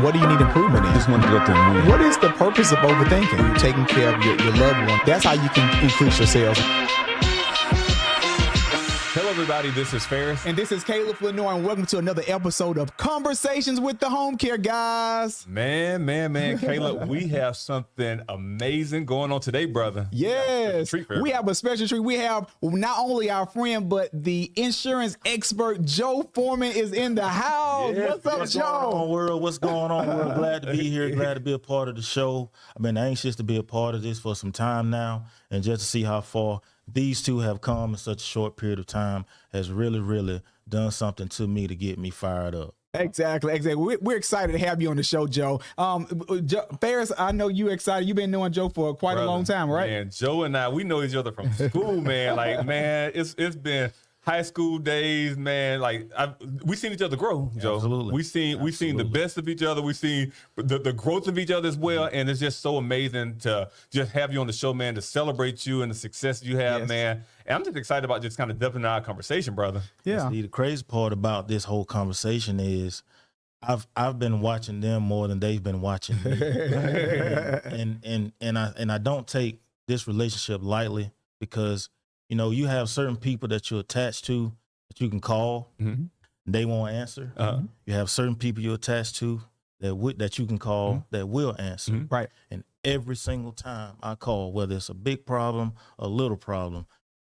What do you need improvement in? Just want to go through and win. What is the purpose of overthinking? You're taking care of your loved one. That's how you can increase your sales. Hello, everybody. This is Ferris. And this is Caleb Lenore, and welcome to another episode of Conversations with the Homecare Guyz. Man. Caleb, we have something amazing going on today, brother. Yes. We have a special treat. We have not only our friend, but the insurance expert, Joe Foreman, is in the house. Yes, What's up, Joe? What's going on, world? Glad to be here. Glad to be a part of the show. I've been anxious to be a part of this for some time now, and just to see how far these two have come in such a short period of time has really done something to me to get me fired up. Exactly. We're excited to have you on the show, Joe. Ferris, I know you're excited. You've been knowing Joe for quite a long time, right? Man, Joe and I, we know each other from school, man. Like, man, it's been high school days, man. Like, we seen each other grow, Joe. Absolutely. We seen the best of each other. We seen the growth of each other as well, and it's just so amazing to just have you on the show, man. To celebrate you and the success you have, man. And I'm just excited about just kind of delving into our conversation, brother. Yeah. See, the crazy part about this whole conversation is I've been watching them more than they've been watching me, and I don't take this relationship lightly because, you know, you have certain people that you're attached to that you can call. Mm-hmm. They won't answer. Uh-huh. You have certain people you're attached to that you can call that will answer. Mm-hmm. Right. And every single time I call, whether it's a big problem, a little problem,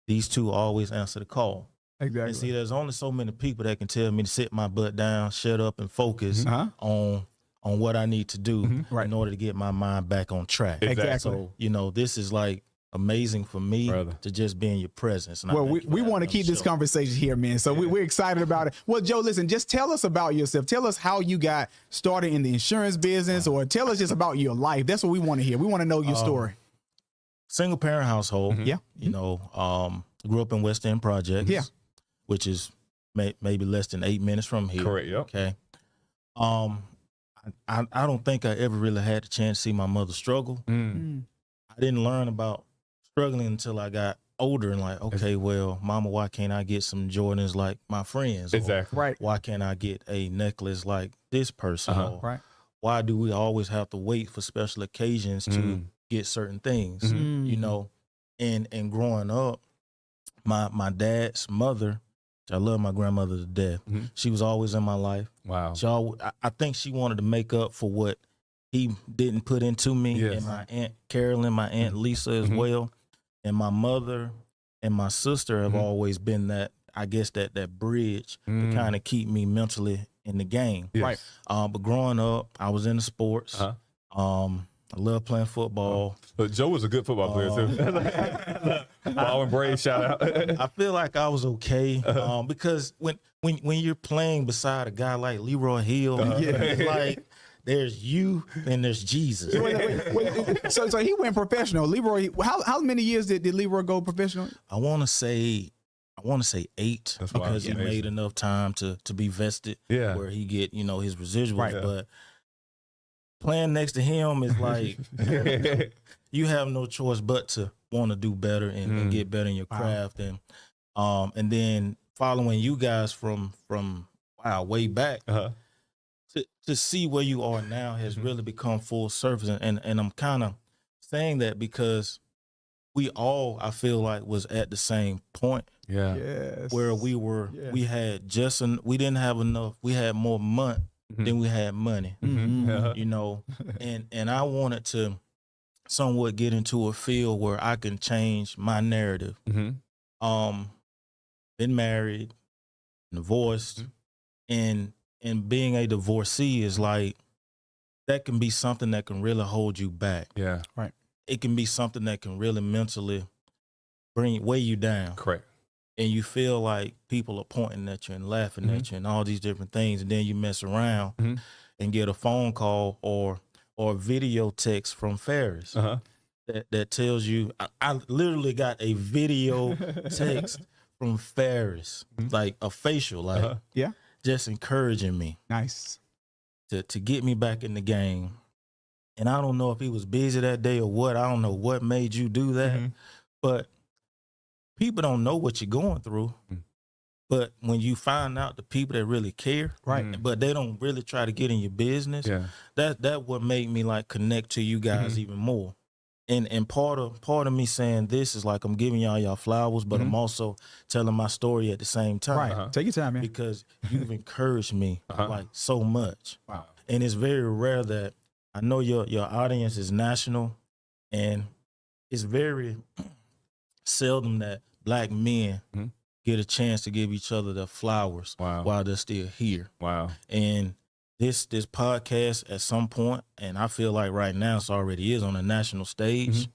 these two always answer the call. Exactly. And see, there's only so many people that can tell me to sit my butt down, shut up, and focus on what I need to do in order to get my mind back on track. Exactly. So, you know, this is like amazing for me to just be in your presence. And well, we want to keep this conversation here, man. So we're excited about it. Well, Joe, listen, just tell us about yourself. Tell us how you got started in the insurance business, or tell us just about your life. That's what we want to hear. We want to know your story. Single parent household. Yeah. You know, grew up in West End Projects. Yeah. Which is maybe less than 8 minutes from here. Correct. Yep. Okay. I don't think I ever really had the chance to see my mother struggle. I didn't learn about struggling until I got older and like, okay, well, mama, why can't I get some Jordans like my friends? Exactly. Right. Why can't I get a necklace like this person? Or Right. why do we always have to wait for special occasions to get certain things? You know, and growing up, my dad's mother, I love my grandmother to death. She was always in my life. Wow. I think she wanted to make up for what he didn't put into me. Yes. And my Aunt Carolyn, my Aunt Lisa as well. And my mother and my sister have always been that, I guess, that bridge to kind of keep me mentally in the game. Yes. Right. But growing up, I was into sports. I love playing football. But Joe was a good football player too. Ball and Braves, shout out. I feel like I was okay because when you're playing beside a guy like Leroy Hill, it's like there's you and there's Jesus. Wait. So he went professional. Leroy, how many years did Leroy go professional? I want to say 8 because he made enough time to be vested where he get, you know, his residuals. Right. But playing next to him is like you have no choice but to want to do better and get better in your craft. And then following you guys from way back to see where you are now has really become full surface. And I'm kind of saying that because we all, I feel like, was at the same point. Yeah. Yes. Where we were, we had we didn't have enough. We had more money than we had money, you know, and I wanted to somewhat get into a field where I can change my narrative. Been married, divorced, and being a divorcee is like, that can be something that can really hold you back. Yeah. Right. It can be something that can really mentally weigh you down. Correct. And you feel like people are pointing at you and laughing at you and all these different things. And then you mess around and get a phone call or video text from Ferris that tells you, I literally got a video text from Ferris, like a facial, like just encouraging me. Nice. To get me back in the game. And I don't know if he was busy that day or what. I don't know what made you do that. But people don't know what you're going through, But when you find out the people that really care, right, but they don't really try to get in your business, that what made me like connect to you guys even more. And part of me saying this is like I'm giving y'all flowers, but I'm also telling my story at the same time. Right. Take your time, man. Because you've encouraged me like so much. Wow. And it's very rare that I know your audience is national, and it's very seldom that Black men get a chance to give each other their flowers while they're still here. Wow. And this podcast at some point, and I feel like right now it's already is on a national stage,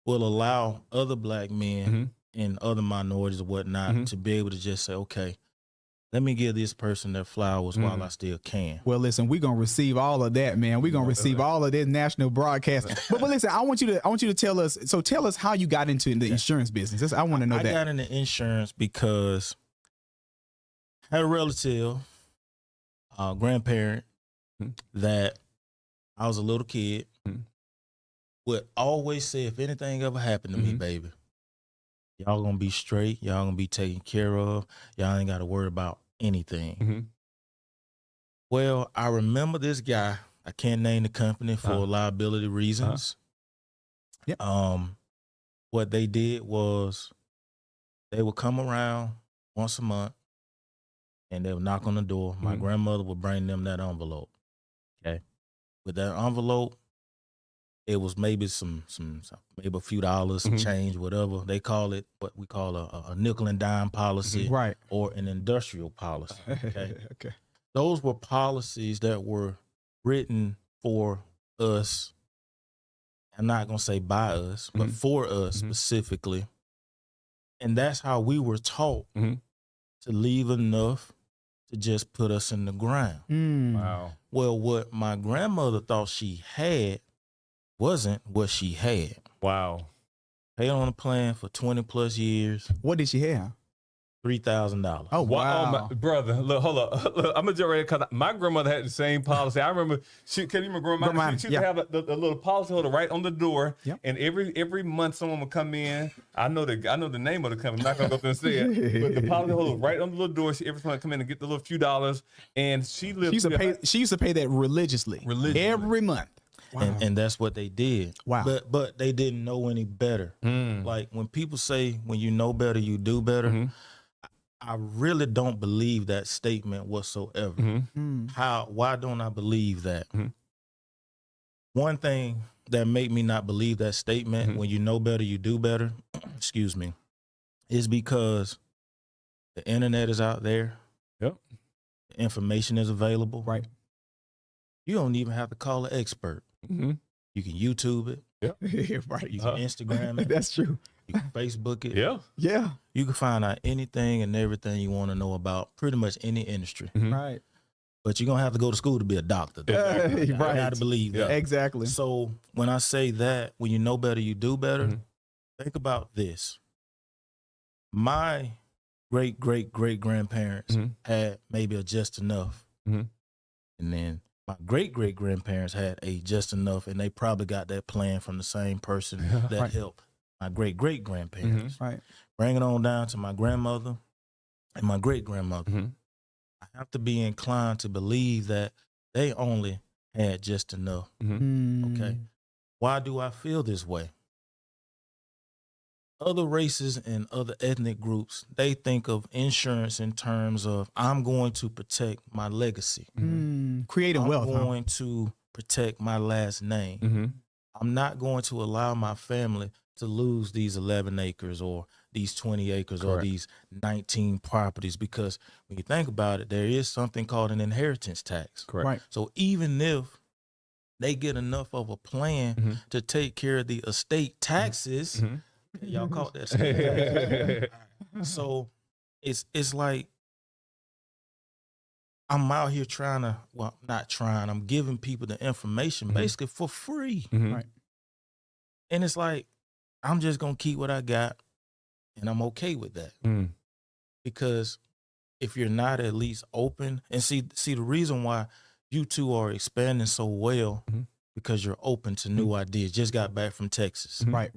will allow other Black men and other minorities or whatnot to be able to just say, okay, let me give this person their flowers while I still can. Well, listen, we're gonna receive all of that, man. We're gonna receive all of this national broadcast. But listen, I want you to tell us. So tell us how you got into the insurance business. I want to know that. I got into insurance because I had a relative, grandparent, that I was a little kid would always say, if anything ever happened to me, baby, y'all gonna be straight. Y'all gonna be taken care of. Y'all ain't got to worry about anything. Well, I remember this guy. I can't name the company for liability reasons. What they did was they would come around once a month and they would knock on the door. My grandmother would bring them that envelope. Okay. With that envelope, it was maybe maybe a few dollars, some change, whatever. They call it what we call a nickel and dime policy, or an industrial policy. Okay. Okay. Those were policies that were written for us. I'm not gonna say by us, but for us specifically. And that's how we were taught to leave enough to just put us in the ground. Wow. Well, what my grandmother thought she had wasn't what she had. Wow. Paid on a plan for 20 plus years. What did she have? $3,000. Oh, wow. Oh, my brother, look, hold up. Look, I'm going to jump right in because my grandmother had the same policy. I remember, can you remember she would have a little policy holder right on the door. And every month someone would come in. I know the name of the company. I'm not going to go through and say it. But the policy holder was right on the little door. Every time come in and get the little few dollars. And she lived. She used to pay that religiously. Every month. Wow. And that's what they did. Wow. But they didn't know any better. Like when people say, when you know better, you do better. I really don't believe that statement whatsoever. Why don't I believe that? One thing that made me not believe that statement, when you know better, you do better, excuse me, is because the internet is out there. Yep. The information is available. Right. You don't even have to call an expert. You can YouTube it. Right. You can Instagram it. That's true. You can Facebook it. Yeah. You can find out anything and everything you want to know about pretty much any industry. Right. But you're going to have to go to school to be a doctor. Right. I got to believe that. Exactly. So when I say that, when you know better, you do better, think about this. My great-great-great-grandparents had maybe a just enough. And then my great-great-grandparents had a just enough, and they probably got that plan from the same person that helped my great-great-grandparents. Right. Bring it on down to my grandmother and my great-grandmother. I have to be inclined to believe that they only had just enough. Okay. Why do I feel this way? Other races and other ethnic groups, they think of insurance in terms of, I'm going to protect my legacy. Creating wealth. I'm going to protect my last name. I'm not going to allow my family to lose these 11 acres or these 20 acres or these 19 properties, because when you think about it, there is something called an inheritance tax. Right. So even if they get enough of a plan to take care of the estate taxes, y'all caught that estate tax. So it's like I'm out here I'm giving people the information basically for free. Right. And it's like, I'm just going to keep what I got, and I'm okay with that. Because if you're not at least open, and see the reason why you two are expanding so well, because you're open to new ideas. Just got back from Texas. Right.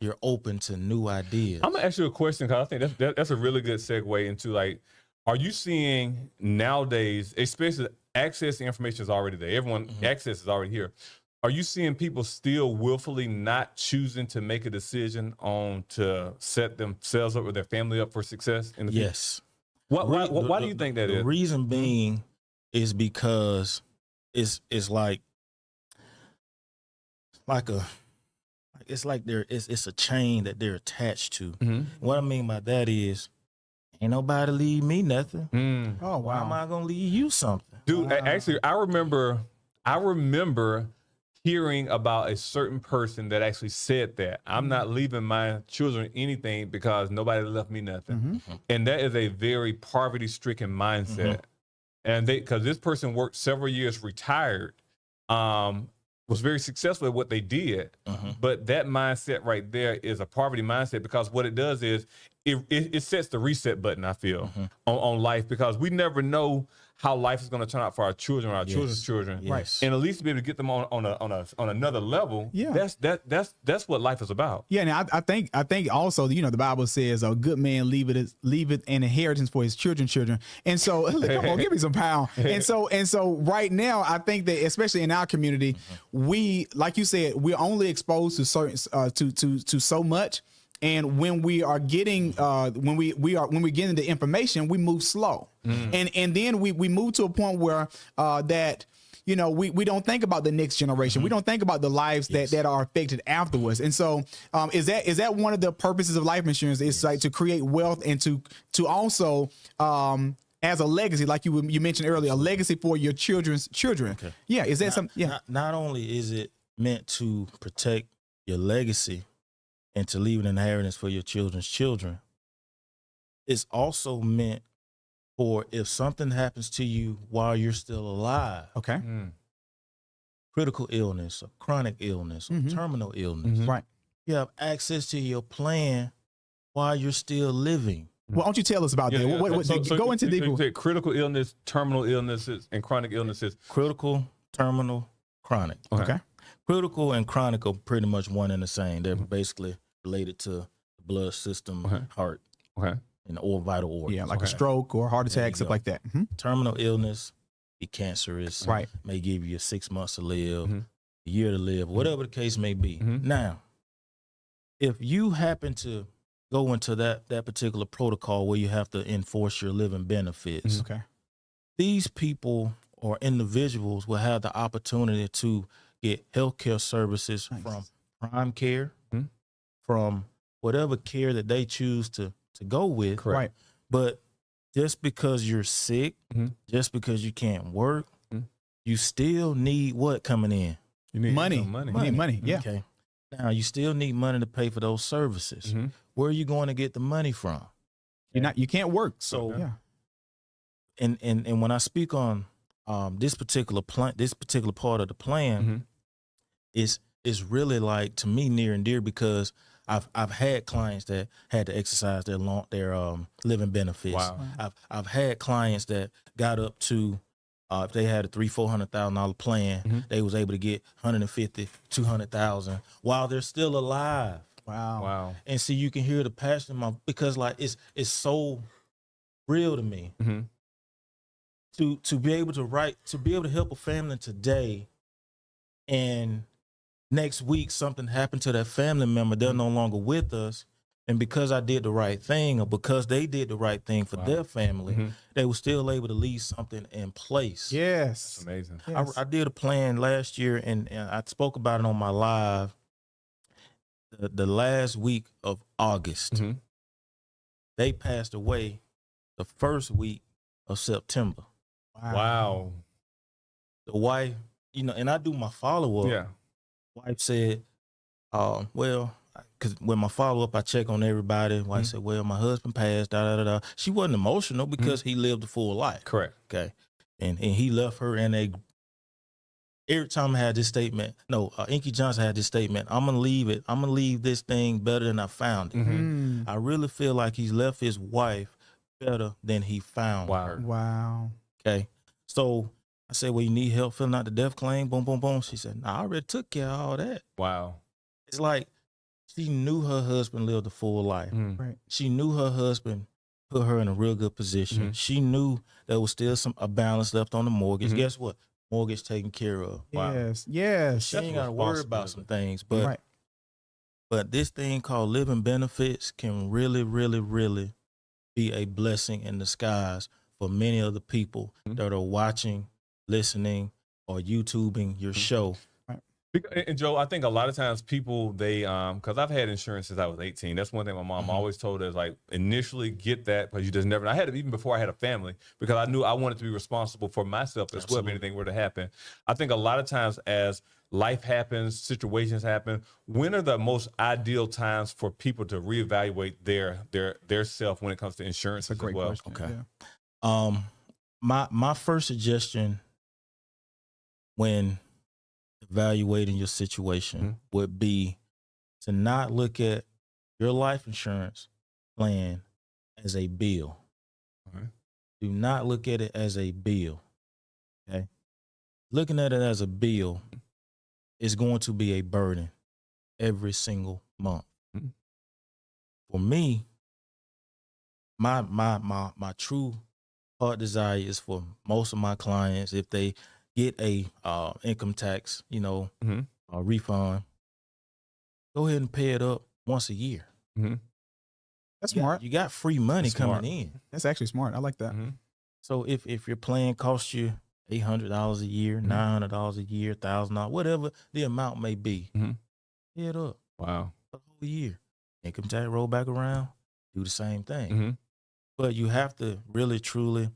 You're open to new ideas. I'm going to ask you a question, because I think that's a really good segue into like Are you seeing nowadays, especially access to information is already there. Everyone access is already here. Are you seeing people still willfully not choosing to make a decision on to set themselves up or their family up for success in the future? Yes. Why do you think that is? The reason being is because it's like it's a chain that they're attached to. What I mean by that is, ain't nobody leave me nothing. Oh, wow. Why am I gonna leave you something? Dude, actually, I remember hearing about a certain person that actually said that. I'm not leaving my children anything because nobody left me nothing. And that is a very poverty-stricken mindset. And because this person worked several years, retired, was very successful at what they did. But that mindset right there is a poverty mindset, because what it does is it sets the reset button, I feel, on life, because we never know how life is going to turn out for our children or our children's children. Yes. And at least to be able to get them on another level. That's what life is about. Yeah, and I think also, the Bible says a good man leaveth an inheritance for his children. And so come on, give me some pound. And so right now, I think that especially in our community, we, like you said, we're only exposed to certain to so much. And when we are getting when we're getting the information, we move slow, and then we move to a point where that we don't think about the next generation. We don't think about the lives that are affected afterwards. And so is that one of the purposes of life insurance? It's like to create wealth and to also as a legacy, like you mentioned earlier, a legacy for your children's children. Okay. Yeah, is that something? Yeah. Not only is it meant to protect your legacy and to leave an inheritance for your children's children, it's also meant for if something happens to you while you're still alive. Okay. Critical illness, or chronic illness, or terminal illness. Right. You have access to your plan while you're still living. Well, why don't you tell us about that? Go into deeper. Critical illness, terminal illnesses, and chronic illnesses. Critical, terminal, chronic. Okay. Critical and chronic are pretty much one and the same. They're basically related to the blood system, heart, and all vital organs. Yeah, like a stroke or heart attack, stuff like that. Terminal illness, be cancerous, may give you 6 months to live, a year to live, whatever the case may be. Now, if you happen to go into that particular protocol where you have to enforce your living benefits, these people or individuals will have the opportunity to get healthcare services from prime care, from whatever care that they choose to go with. Right. But just because you're sick, just because you can't work, you still need what coming in? You need money. money. You need money. Yeah. Okay. Now you still need money to pay for those services. Where are you going to get the money from? You can't work. So and when I speak on this particular part of the plan, is really like, to me, near and dear, because I've had clients that had to exercise their living benefits. Wow. I've had clients that got up to if they had a $300,000-$400,000 plan, they was able to get $150,000, $200,000 while they're still alive. Wow. And see, you can hear the passion in my, because like it's so real to me to be able to help a family today, and next week something happened to that family member, they're no longer with us, and because I did the right thing, or because they did the right thing for their family, they were still able to leave something in place. Yes. That's amazing. Yes. I did a plan last year, and I spoke about it on my live the last week of August. They passed away the first week of September. Wow. The wife, and I do my follow-up. Yeah. Wife said, well, because when my follow-up, I check on everybody. Wife said, well, my husband passed, da-da-da-da. She wasn't emotional because he lived a full life. Correct. Okay. And he left her in every time I had this statement, Inky Johnson had this statement, I'm going to leave it. I'm going to leave this thing better than I found it. I really feel like he's left his wife better than he found her. Wow. Okay. So I said, well, you need help filling out the death claim? Boom, boom, boom. She said, I already took care of all that. Wow. It's like she knew her husband lived a full life. Right. She knew her husband put her in a real good position. She knew there was still a balance left on the mortgage. Guess what? Mortgage taken care of. Yes. She ain't got to worry about some things. But this thing called living benefits can really, really, really be a blessing in disguise for many of the people that are watching, listening, or YouTubing your show. And Joe, I think a lot of times people, they, because I've had insurance since I was 18. That's one thing my mom always told us, like, initially get that, because you just never, I had it even before I had a family, because I knew I wanted to be responsible for myself as well if anything were to happen. I think a lot of times as life happens, situations happen, when are the most ideal times for people to reevaluate their self when it comes to insurance? That's a great question. Okay. Yeah. My first suggestion when evaluating your situation would be to not look at your life insurance plan as a bill. Do not look at it as a bill. Okay. Looking at it as a bill is going to be a burden every single month. For me, my true heart desire is for most of my clients, if they get a income tax, refund, go ahead and pay it up once a year. That's smart. You got free money coming in. That's actually smart. I like that. So if your plan costs you $800 a year, $900 a year, $1,000, whatever the amount may be, pay it up. Wow. For the whole year. Income tax roll back around, do the same thing. But you have to really, truly,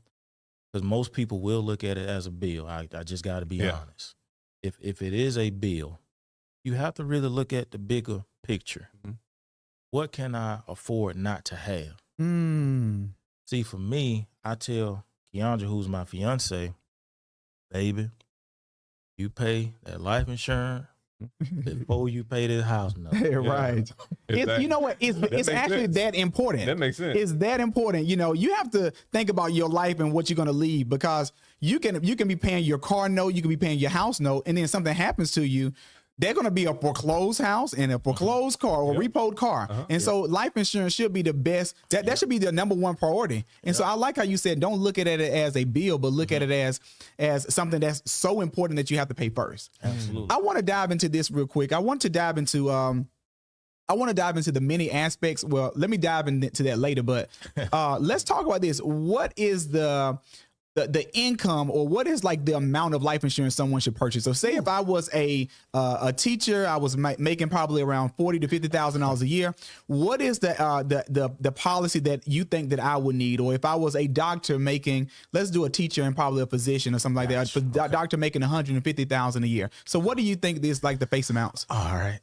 because most people will look at it as a bill. I just got to be honest. If it is a bill, you have to really look at the bigger picture. What can I afford not to have? See, for me, I tell Keandra, who's my fiance, baby, you pay that life insurance before you pay this house note. Right. You know what? It's actually that important. That makes sense. It's that important. You have to think about your life and what you're going to leave, because you can be paying your car note, you can be paying your house note, and then something happens to you. They're going to be a foreclosed house and a foreclosed car or repoed car. And so life insurance should be the best. That should be the number one priority. And so I like how you said, don't look at it as a bill, but look at it as something that's so important that you have to pay first. Absolutely. I want to dive into this real quick. I want to dive into the many aspects. Well, let me dive into that later, but let's talk about this. What is the income, or what is like the amount of life insurance someone should purchase? So say if I was a teacher, I was making probably around $40,000 to $50,000 a year. What is the policy that you think that I would need? Or if I was a doctor making, let's do a teacher and probably a physician or something like that. A doctor making $150,000 a year. So what do you think is like the face amounts? All right,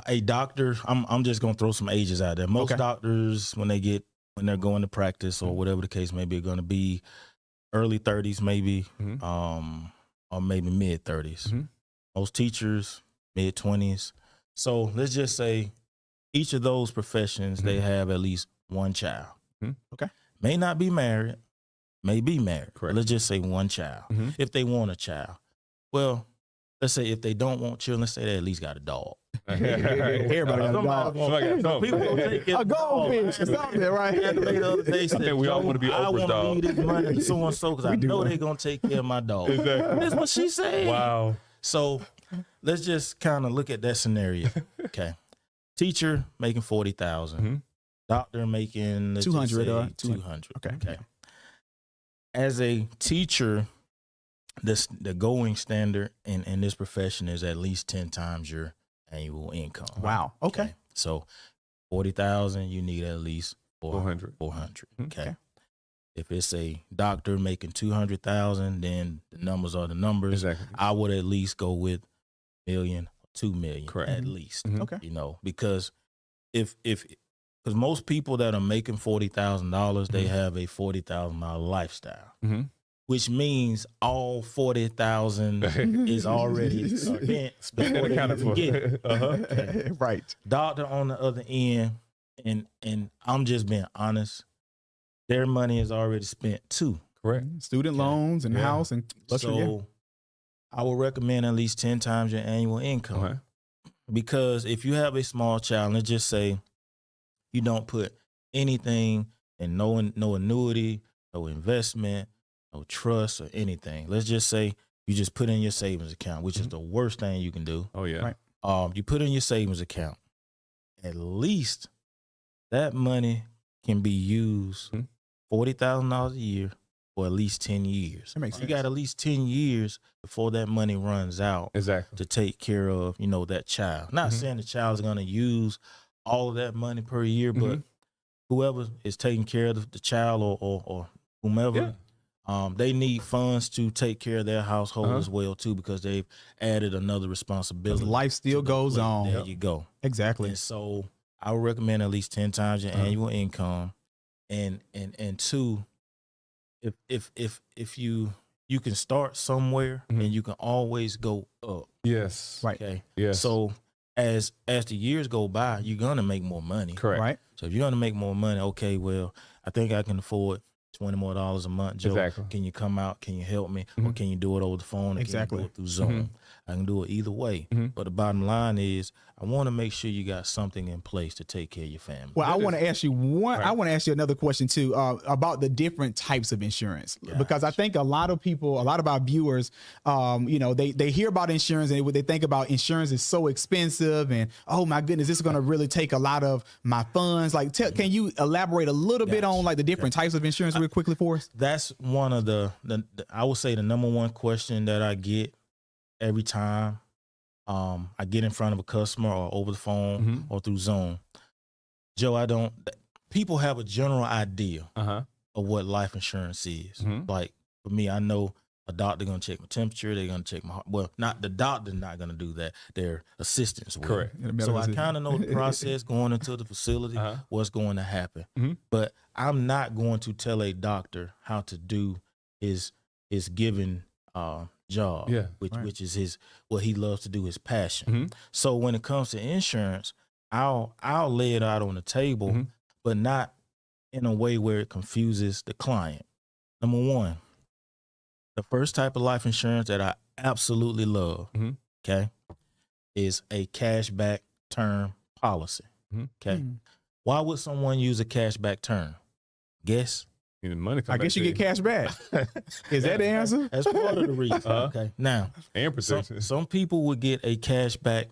a doctor. I'm just gonna throw some ages out there. Most doctors, when they're going to practice or whatever the case may be, are going to be early 30s, maybe, or maybe mid 30s. Most teachers, mid 20s. So let's just say each of those professions, they have at least one child. Okay. May not be married, may be married. Correct. Let's just say one child. If they want a child. Well, let's say if they don't want children, let's say they at least got a dog. Everybody got a dog. People gonna take it. A goldfish or something, right? I think we all want to be Oprah's dog. I want to leave this money to so and so because I know they're gonna take care of my dog. Exactly. That's what she said. Wow. So let's just kind of look at that scenario. Okay, teacher making 40,000, doctor making 200. 200. Okay. As a teacher, the going standard in this profession is at least 10 times your annual income. Wow. Okay. So 40,000, you need at least 400. Okay. If it's a doctor making 200,000, then the numbers are the numbers. Exactly. I would at least go with $1 million, $2 million, at least. Okay. Because because most people that are making $40,000, they have a $40,000 lifestyle. Which means all 40,000 is already spent before they even get it. Right. Doctor on the other end, and I'm just being honest, their money is already spent too. Correct. Student loans and house and so I would recommend at least 10 times your annual income. Because if you have a small child, let's just say you don't put anything and no annuity, no investment, no trust or anything. Let's just say you just put in your savings account, which is the worst thing you can do. Oh yeah. Right. You put in your savings account. At least that money can be used $40,000 a year for at least 10 years. That makes sense. You got at least 10 years before that money runs out to take care of, that child. Not saying the child's going to use all of that money per year, but whoever is taking care of the child or whomever, they need funds to take care of their household as well too, because they've added another responsibility. Life still goes on. There you go. Exactly. And so I would recommend at least 10 times your annual income, and two, if you can start somewhere and you can always go up. Yes. Right. Okay. Yes. So as the years go by, you're gonna make more money. Correct. Right. So if you're gonna make more money, okay, well, I think I can afford $20 more a month. Joe, Exactly. can you come out? Can you help me? Or can you do it over the phone? Or Exactly. Can you do it through Zoom? I can do it either way. But the bottom line is, I want to make sure you got something in place to take care of your family. Well, I want to ask you one. I want to ask you another question too about the different types of insurance, because I think a lot of people, a lot of our viewers, they hear about insurance and they think about insurance is so expensive and oh my goodness, this is going to really take a lot of my funds. Like, can you elaborate a little bit on like the different types of insurance real quickly for us? That's one of the I would say the number one question that I get every time I get in front of a customer or over the phone or through Zoom. Joe, people have a general idea of what life insurance is. Like for me, I know a doctor gonna check my temperature, they're gonna check my heart. Well, not the doctor, not gonna do that. Their assistants will. Correct. So I kind of know the process going into the facility, what's going to happen. But I'm not going to tell a doctor how to do his given job, which is what he loves to do, his passion. So when it comes to insurance, I'll lay it out on the table, but not in a way where it confuses the client. Number one, the first type of life insurance that I absolutely love, is a cashback term policy. Okay. Why would someone use a cashback term? Guess? Money I guess you get cash back. Is that the answer? That's part of the reason. Okay. Now, and protection. Some people would get a cashback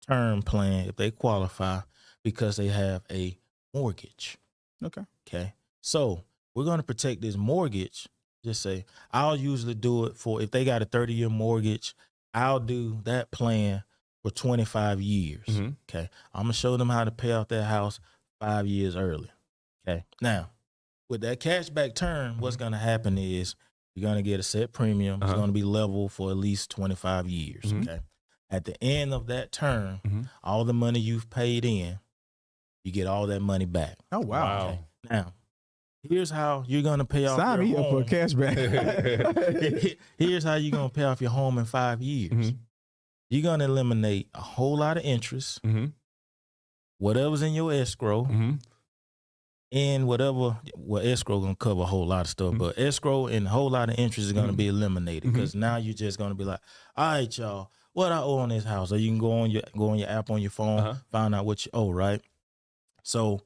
term plan if they qualify because they have a mortgage. Okay. So we're going to protect this mortgage. Just say, I'll usually do it for, if they got a 30-year mortgage, I'll do that plan for 25 years. Okay. I'm going to show them how to pay off their house 5 years early. Okay. Now, with that cashback term, what's going to happen is you're going to get a set premium. It's going to be level for at least 25 years. Okay. At the end of that term, all the money you've paid in, you get all that money back. Oh, wow. Okay. Now, here's how you're going to pay off Sign your me up for home. a cashback. Here's how you're going to pay off your home in 5 years. You're going to eliminate a whole lot of interest, whatever's in your escrow, and whatever, well, escrow going to cover a whole lot of stuff, but escrow and a whole lot of interest is going to be eliminated because now you're just going to be like, all right, y'all, what I owe on this house? Or you can go on your app on your phone, find out what you owe, right? So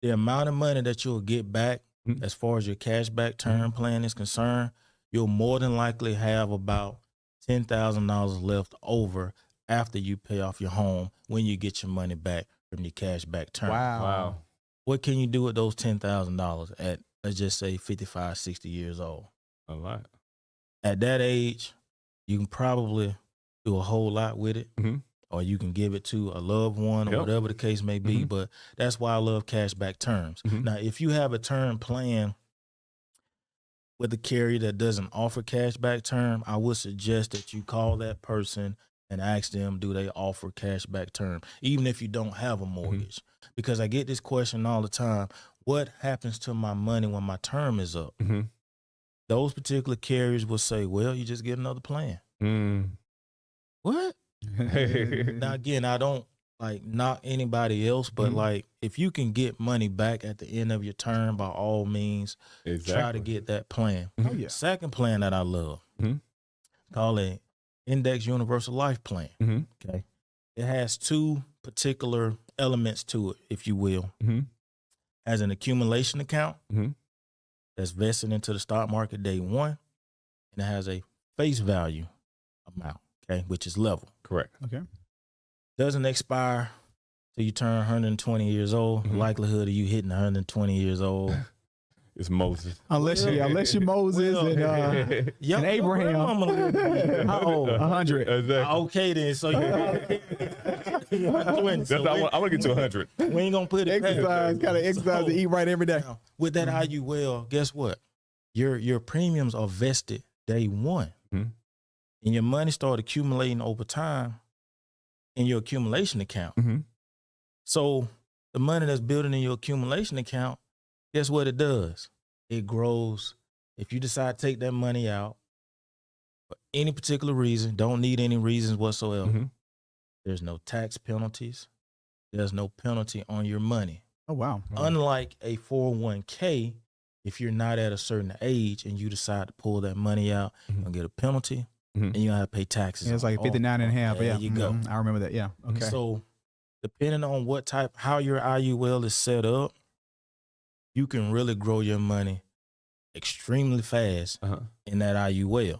the amount of money that you'll get back as far as your cashback term plan is concerned, you'll more than likely have about $10,000 left over after you pay off your home when you get your money back from your cashback term. Wow. What can you do with those $10,000 at, let's just say, 55, 60 years old? A lot. At that age, you can probably do a whole lot with it, or you can give it to a loved one or whatever the case may be. But that's why I love cashback terms. Now, if you have a term plan with a carrier that doesn't offer cashback term, I would suggest that you call that person and ask them, do they offer cashback term, even if you don't have a mortgage? Because I get this question all the time. What happens to my money when my term is up? Those particular carriers will say, well, you just get another plan. What? Now, again, I don't like knock anybody else, but like if you can get money back at the end of your term, by all means, try to get that plan. Second plan that I love, call it Index Universal Life Plan. Okay. It has two particular elements to it, if you will. has an accumulation account that's vested into the stock market day one, and it has a face value amount, okay, which is level. Correct. Okay. Doesn't expire till you turn 120 years old. The likelihood of you hitting 120 years old. It's Moses. Unless you're Moses and Abraham. How old? 100. Exactly. Okay, then. So you I want to get to 100. We ain't gonna put it Exercise, gotta exercise to eat right every day. Now, with that IUL, guess what? Your premiums are vested day one, and your money start accumulating over time in your accumulation account. So the money that's building in your accumulation account, guess what it does? It grows. If you decide to take that money out for any particular reason, don't need any reasons whatsoever, there's no tax penalties. There's no penalty on your money. Oh, wow. Unlike a 401k, if you're not at a certain age and you decide to pull that money out, you're going to get a penalty and you're going to have to pay taxes. Yeah, it's like 59 and a half. There you go. I remember that. Yeah. Okay. So depending on how your IUL is set up, you can really grow your money extremely fast in that IUL.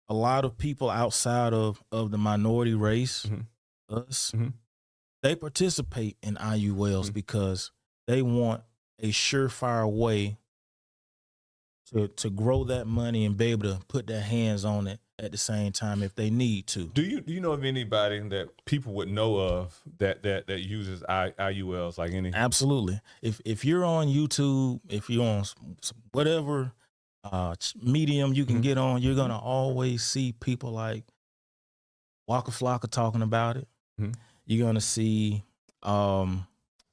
A lot of people outside of the minority race, us, they participate in IULs because they want a surefire way to grow that money and be able to put their hands on it at the same time if they need to. Do you know of anybody that people would know of that uses IULs like any? Absolutely. If you're on YouTube, if you're on whatever medium you can get on, you're gonna always see people like Waka Flocka talking about it. You're gonna see what's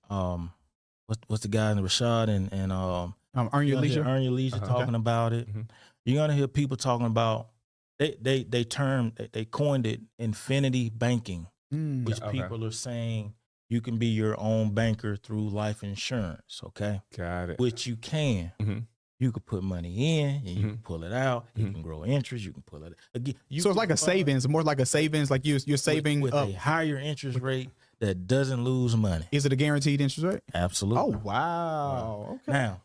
the guy in Rashad and Earn Your Leisure. Earn Your Leisure talking about it. You're gonna hear people talking about they coined it infinity banking, which people are saying you can be your own banker through life insurance. Okay, got it. Which you can. You could put money in and you can pull it out. You can grow interest. You can pull it again. So it's like a savings, more like a savings, like you're saving with a higher interest rate that doesn't lose money. Is it a guaranteed interest rate? Absolutely. Oh, wow. Okay. Now,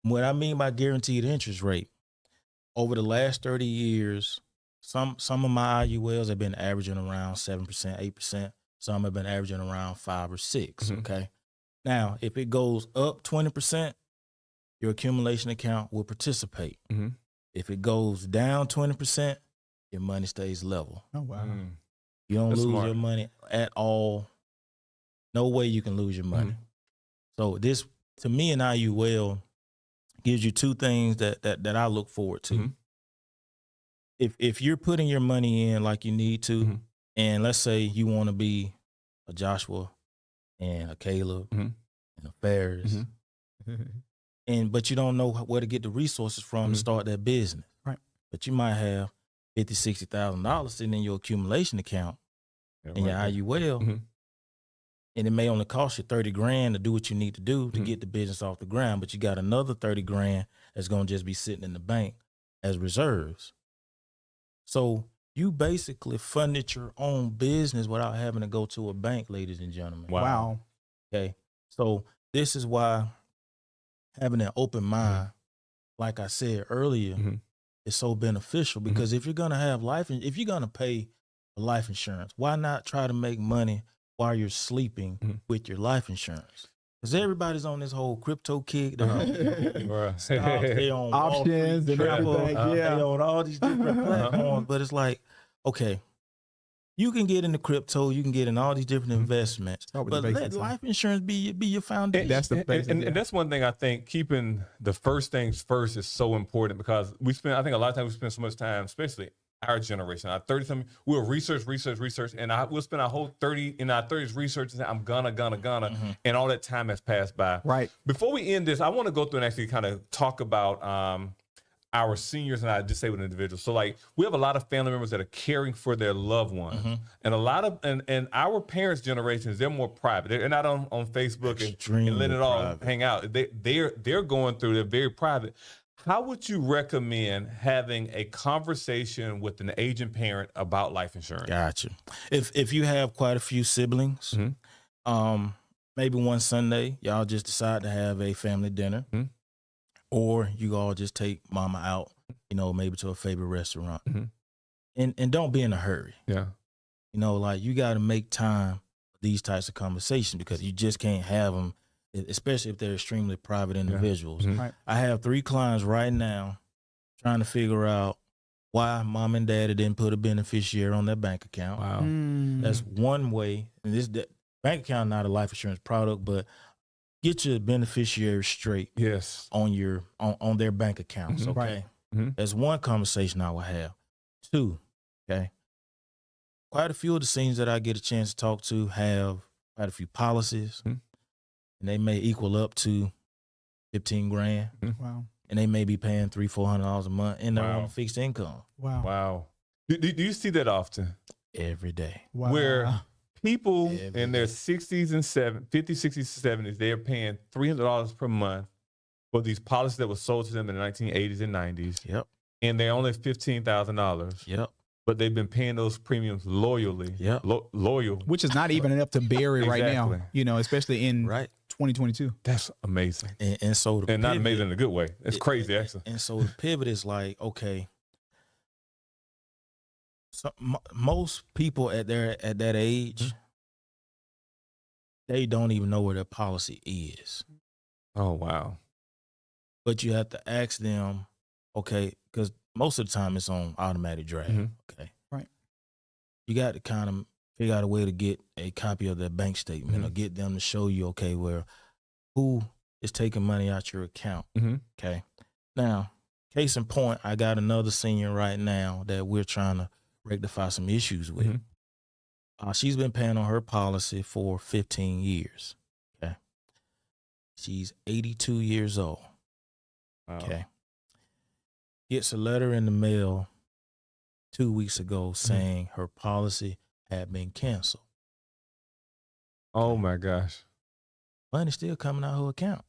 what I mean by guaranteed interest rate, over the last 30 years, some of my IULs have been averaging around 7%, 8%. Some have been averaging around 5 or 6. Okay. Now, if it goes up 20%, your accumulation account will participate. If it goes down 20%, your money stays level. Oh, wow. You don't lose your money at all. No way you can lose your money. So this, to me, an IUL gives you two things that I look forward to. If you're putting your money in like you need to, and let's say you want to be a Joshua and a Caleb and a Ferris, but you don't know where to get the resources from to start that business. Right. But you might have $50,000, $60,000 sitting in your accumulation account in your IUL, and it may only cost you $30,000 to do what you need to do to get the business off the ground. But you got another $30,000 that's going to just be sitting in the bank as reserves. So you basically funded your own business without having to go to a bank, ladies and gentlemen. Wow. Okay. So this is why having an open mind, like I said earlier, is so beneficial, because if you're going to have if you're going to pay for life insurance, why not try to make money while you're sleeping with your life insurance? Because everybody's on this whole crypto kick. They're on options and everything. They're on all these different platforms. But it's like, okay, you can get into crypto, you can get in all these different investments, but let life insurance be your foundation. That's the basics. And that's one thing I think keeping the first things first is so important, because I think a lot of times we spend so much time, especially our generation, our 30-something, we'll research, and we'll spend our whole 30 in our 30s researching. I'm gonna, and all that time has passed by. Right. Before we end this, I want to go through and actually kind of talk about our seniors and our disabled individuals. So, like, we have a lot of family members that are caring for their loved ones, and a lot of and our parents' generations, they're more private. They're not on Facebook and letting it all hang out. They're going through. They're very private. How would you recommend having a conversation with an aging parent about life insurance? Gotcha. If you have quite a few siblings, maybe one Sunday, y'all just decide to have a family dinner, or you all just take mama out, maybe to a favorite restaurant. And don't be in a hurry. Yeah. Like you got to make time for these types of conversations because you just can't have them, especially if they're extremely private individuals. Right. I have 3 clients right now trying to figure out why mom and daddy didn't put a beneficiary on their bank account. Wow. That's one way. And this bank account not a life insurance product, but get your beneficiary straight. Yes. On your on their bank accounts. Okay. Right. That's one conversation I would have. 2, okay. Quite a few of the seniors that I get a chance to talk to have quite a few policies, and they may equal up to $15,000. Wow. And they may be paying $300-$400 a month, and they're on a fixed income. Wow. Wow. Do you see that often? Every day. Wow. Where people Every in their day. 60s and 50s, 60s, 70s, they're paying $300 per month for these policies that were sold to them in the 1980s and 90s. Yep. And they're only $15,000. Yep. But they've been paying those premiums loyally. Yep. Loyal. Which is not even enough to bury right now, Exactly. especially in Right. 2022. That's amazing. And so the And not pivot- amazing in a good way. It's crazy, actually. And so the pivot is like, okay, so most people at that age, they don't even know where their policy is. Oh, wow. But you have to ask them, okay, because most of the time it's on automatic draft. Okay. Right. You got to kind of figure out a way to get a copy of their bank statement or get them to show you, okay, where who is taking money out your account. Okay. Now, case in point, I got another senior right now that we're trying to rectify some issues with. She's been paying on her policy for 15 years. Okay. She's 82 years old. Wow. Okay. Gets a letter in the mail 2 weeks ago saying her policy had been canceled. Oh, my gosh. Money still coming out of her account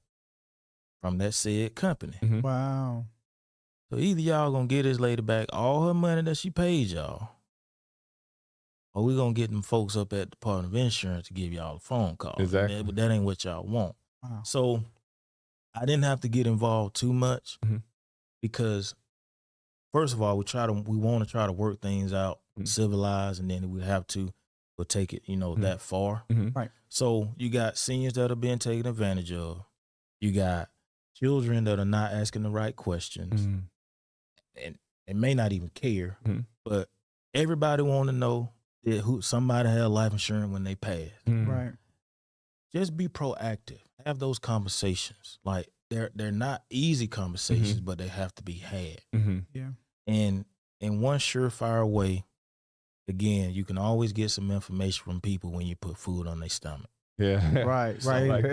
from that said company. Wow. So either y'all gonna get this lady back all her money that she paid y'all, or we gonna get them folks up at the Department of Insurance to give y'all a phone call. Exactly. But that ain't what y'all want. Wow. So I didn't have to get involved too much because first of all, we want to try to work things out, civilized, and then we'll take it, that far. Right. So you got seniors that are being taken advantage of. You got children that are not asking the right questions and may not even care. But everybody want to know that somebody had life insurance when they passed. Right. Just be proactive. Have those conversations. Like they're not easy conversations, but they have to be had. Yeah. And in one surefire way, again, you can always get some information from people when you put food on their stomach. Yeah. Right. So, Right. like,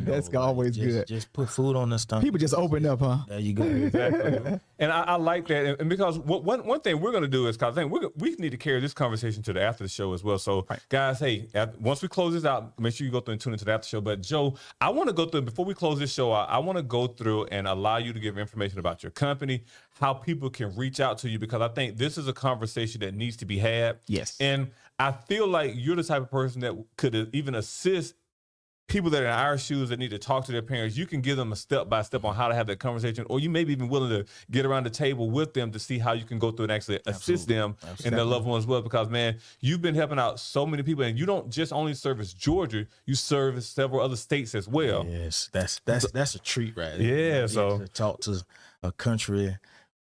That's always good. Just put food on their stomach. People just open up, huh? There you go. Exactly. And I like that. And because one thing we're going to do is, because I think we need to carry this conversation to the after the show as well. So, guys, hey, once we close this out, make sure you go through and tune into the after show. But, Joe, I want to go through, before we close this show out, I want to go through and allow you to give information about your company, how people can reach out to you, because I think this is a conversation that needs to be had. Yes. And I feel like you're the type of person that could even assist people that are in our shoes that need to talk to their parents. You can give them a step-by-step on how to have that conversation, or you may be even willing to get around the table with them to see how you can go through and actually assist them and their loved ones as well. Because, man, you've been helping out so many people, and you don't just only service Georgia, you service several other states as well. Yes, that's a treat, right? Yeah, so to talk to a country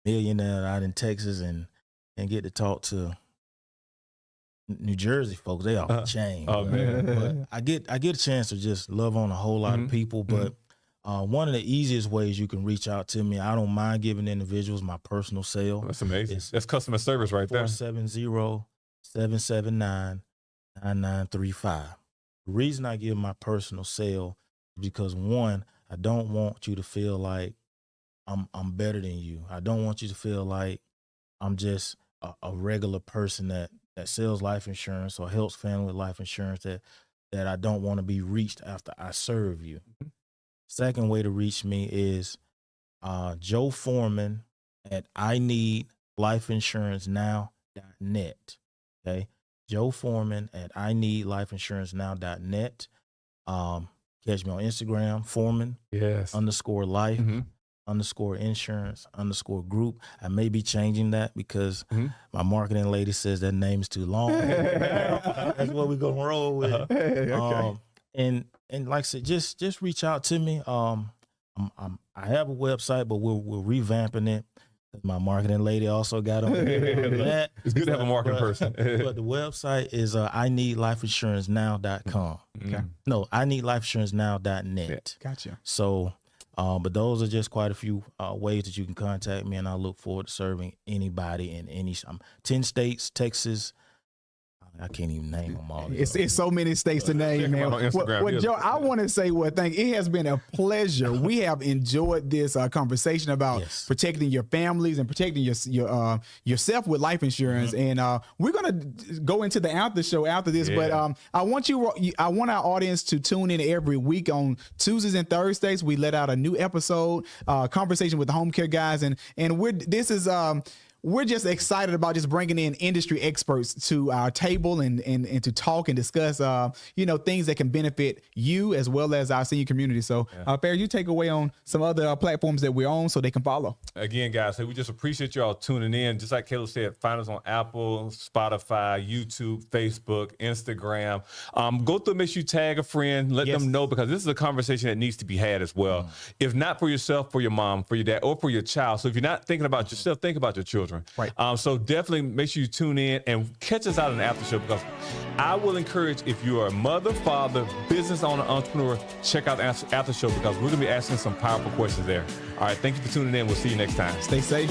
millionaire out in Texas and get to talk to New Jersey folks, they off the chain. Oh, man. But I get a chance to just love on a whole lot of people. But one of the easiest ways you can reach out to me, I don't mind giving individuals my personal cell. That's amazing. That's customer service right there. 470-779-9935. The reason I give my personal cell is because, one, I don't want you to feel like I'm better than you. I don't want you to feel like I'm just a regular person that sells life insurance or helps family with life insurance that I don't want to be reached after I serve you. Second way to reach me is Joe Foreman at ineedlifeinsurancenow.net. Okay. Joe Foreman at ineedlifeinsurancenow.net. Catch me on Instagram, Foreman _life _insurance _group. I may be changing that because my marketing lady says that name is too long. That's what we're gonna roll with. Okay. And like I said, just reach out to me. I have a website, but we're revamping it. My marketing lady also got on that. It's good to have a marketing person. But the website is ineedlifeinsurancenow.com. Okay. No, ineedlifeinsurancenow.net. Gotcha. So, but those are just quite a few ways that you can contact me, and I look forward to serving anybody in any 10 states, Texas. I can't even name them all. It's so many states to name, man. Well, Joe, I want to say it has been a pleasure. We have enjoyed this conversation about protecting your families and protecting yourself with life insurance. And we're gonna go into the after show after this. But I want our audience to tune in every week on Tuesdays and Thursdays. We let out a new episode, conversation with the Homecare Guyz, and we're just excited about just bringing in industry experts to our table and to talk and discuss, things that can benefit you as well as our senior community. So, Ferris, you take away on some other platforms that we're on so they can follow. Again, guys, we just appreciate y'all tuning in. Just like Caleb said, find us on Apple, Spotify, YouTube, Facebook, Instagram. Go through, make sure you tag a friend, let them know, because this is a conversation that needs to be had as well. If not for yourself, for your mom, for your dad, or for your child. So if you're not thinking about yourself, think about your children. Right. So definitely make sure you tune in and catch us out in the after show, because I will encourage, if you're a mother, father, business owner, entrepreneur, check out the after show, because we're going to be asking some powerful questions there. All right. Thank you for tuning in. We'll see you next time. Stay safe.